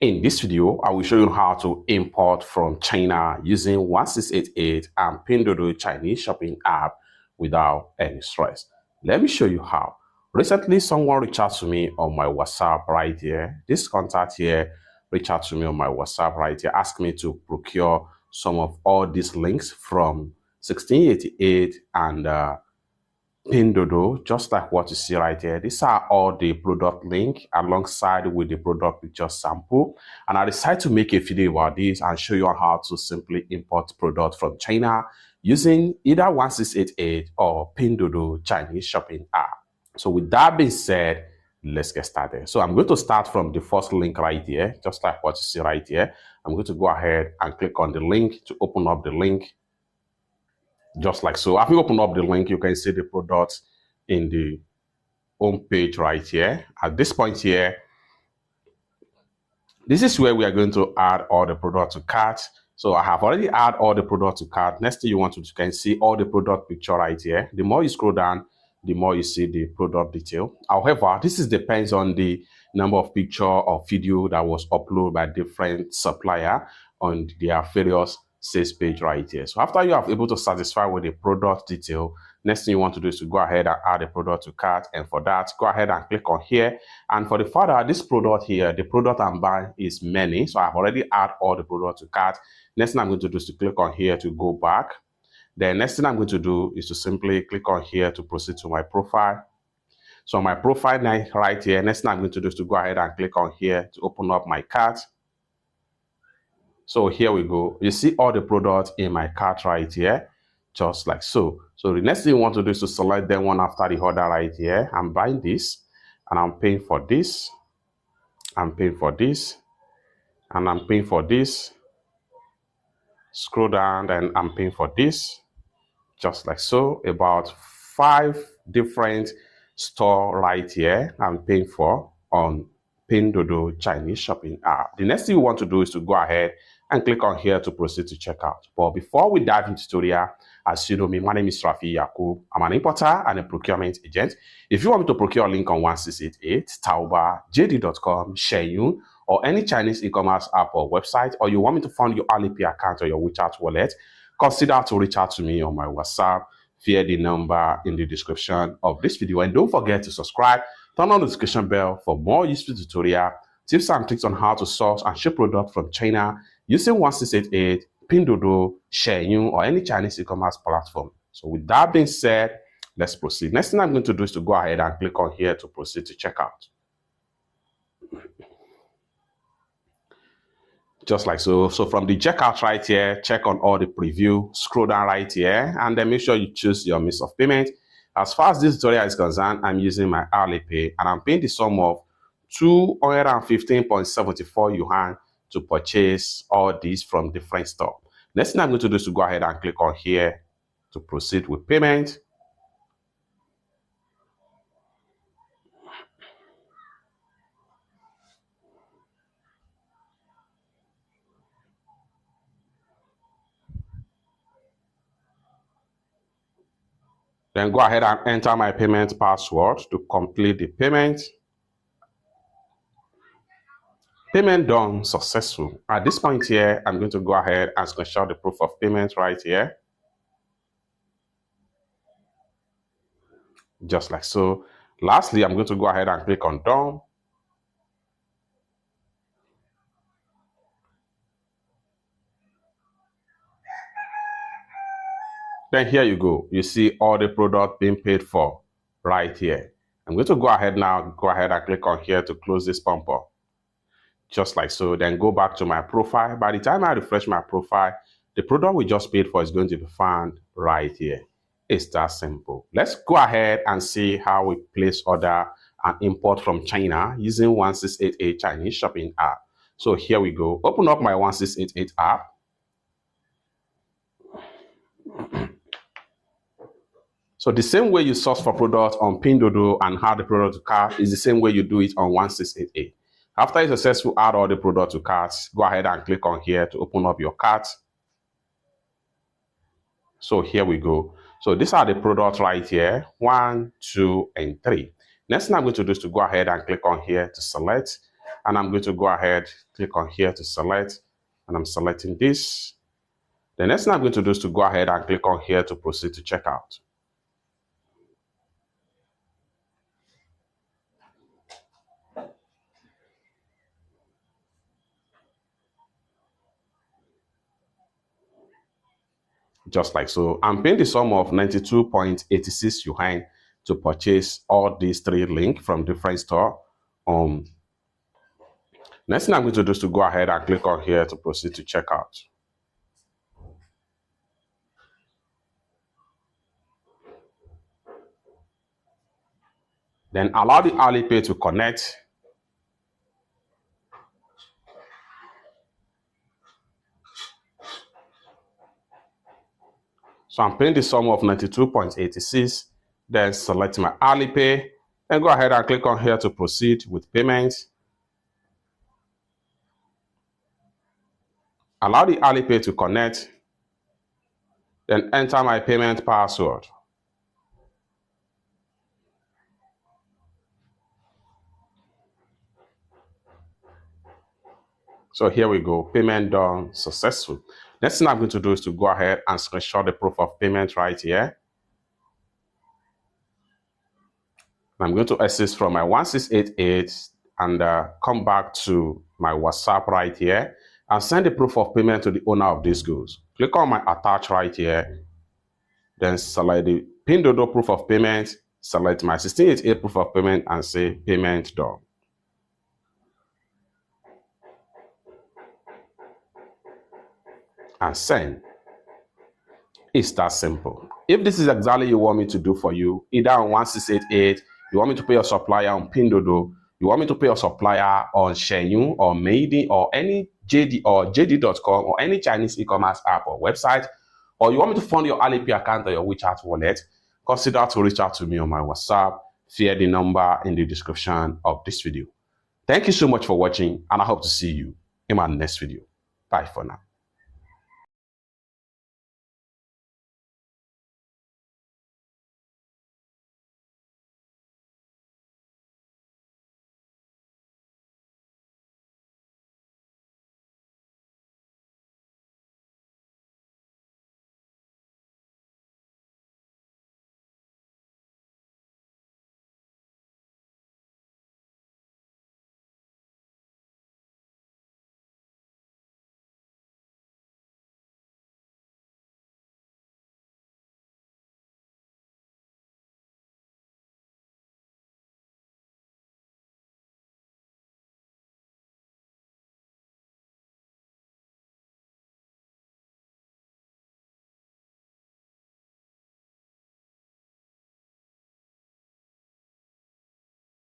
In this video, I will show you how to import from China using 1688 and Pinduoduo Chinese shopping app without any stress. Let me show you how. Recently, someone reached out to me on my WhatsApp right here. This contact here reached out to me on my WhatsApp right here, asked me to procure some of all these links from 1688 and Pinduoduo, just like what you see right here. These are all the product link alongside with the product picture sample. And I decided to make a video about this and show you how to simply import product from China using either 1688 or Pinduoduo Chinese shopping app. So with that being said, let's get started. So I'm going to start from the first link right here, just like what you see right here. I'm going to go ahead and click on the link to open up the link. Just like so. After you open up the link, you can see the products in the home page right here. At this point here, this is where we are going to add all the product to cart. So I have already added all the product to cart. Next thing you want to do, you can see all the product picture right here. The more you scroll down, the more you see the product detail. However, this depends on the number of picture or video that was uploaded by different supplier on their various sales page right here. So after you are able to satisfy with the product detail, next thing you want to do is to go ahead and add a product to cart. And for that, go ahead and click on here. And for the further, this product here, the product I'm buying is many. So I've already added all the product to cart. Next thing I'm going to do is to click on here to go back. The next thing I'm going to do is to simply click on here to proceed to my profile. So my profile right here, next thing I'm going to do is to go ahead and click on here to open up my cart. So here we go. You see all the products in my cart right here, just like so. So the next thing you want to do is to select them one after the other right here. I'm buying this, and I'm paying for this. I'm paying for this, and I'm paying for this. Scroll down, and I'm paying for this, just like so. About 5 different store right here I'm paying for on Pinduoduo Chinese shopping app. The next thing you want to do is to go ahead and click on here to proceed to checkout. But before we dive into tutorial, as you know me, my name is Rafi Yakub. I'm an importer and a procurement agent. If you want me to procure a link on 1688, Taoba, JD.com, Shenyun, or any Chinese e-commerce app or website, or you want me to fund your Alipay account or your WeChat wallet, consider to reach out to me on my WhatsApp via the number in the description of this video. And don't forget to subscribe, turn on the notification bell for more useful tutorial, tips and tricks on how to source and ship products from China using 1688, Pinduoduo, Shenyun, or any Chinese e-commerce platform. So with that being said, let's proceed. Next thing I'm going to do is to go ahead and click on here to proceed to checkout. Just like so. So from the checkout right here, check on all the preview, scroll down right here, and then make sure you choose your means of payment. As far as this tutorial is concerned, I'm using my Alipay, and I'm paying the sum of 215.74 yuan to purchase all these from different stores. Next thing I'm going to do is to go ahead and click on here to proceed with payment. Then go ahead and enter my payment password to complete the payment. Payment done, successful. At this point here, I'm going to go ahead and screenshot the proof of payment right here. Just like so. Lastly, I'm going to go ahead and click on done. Then here you go. You see all the product being paid for right here. I'm going to go ahead now, and click on here to close this bumper. Just like so. Then go back to my profile. By the time I refresh my profile, the product we just paid for is going to be found right here. It's that simple. Let's go ahead and see how we place order and import from China using 1688 Chinese shopping app. So here we go. Open up my 1688 app. So the same way you source for products on Pinduoduo and add the product to cart is the same way you do it on 1688. After you successfully add all the product to cart, go ahead and click on here to open up your cart. So here we go. So these are the products right here, 1, 2, and 3. Next thing I'm going to do is to go ahead and click on here to select. And I'm going to go ahead, click on here to select, and I'm selecting this. The next thing I'm going to do is to go ahead and click on here to proceed to checkout. Just like so. I'm paying the sum of 92.86 yuan to purchase all these 3 links from different store. Next thing I'm going to do is to go ahead and click on here to proceed to checkout. Then allow the Alipay to connect. So I'm paying the sum of 92.86. Then select my Alipay. Then go ahead and click on here to proceed with payment. Allow the Alipay to connect. Then enter my payment password. So here we go, payment done successful. Next thing I'm going to do is to go ahead and screenshot the proof of payment right here. I'm going to access from my 1688 and come back to my WhatsApp right here and send the proof of payment to the owner of these goods. Click on my attach right here, then select the Pinduoduo proof of payment, select my 1688 proof of payment and say payment done. And send. It's that simple. If this is exactly you want me to do for you, either on 1688, you want me to pay your supplier on Pinduoduo, you want me to pay your supplier on Shenyun or Meidi or any JD or JD.com or any Chinese e-commerce app or website, or you want me to fund your Alipay account or your WeChat wallet, consider to reach out to me on my WhatsApp via the number in the description of this video. Thank you so much for watching, and I hope to see you in my next video. Bye for now.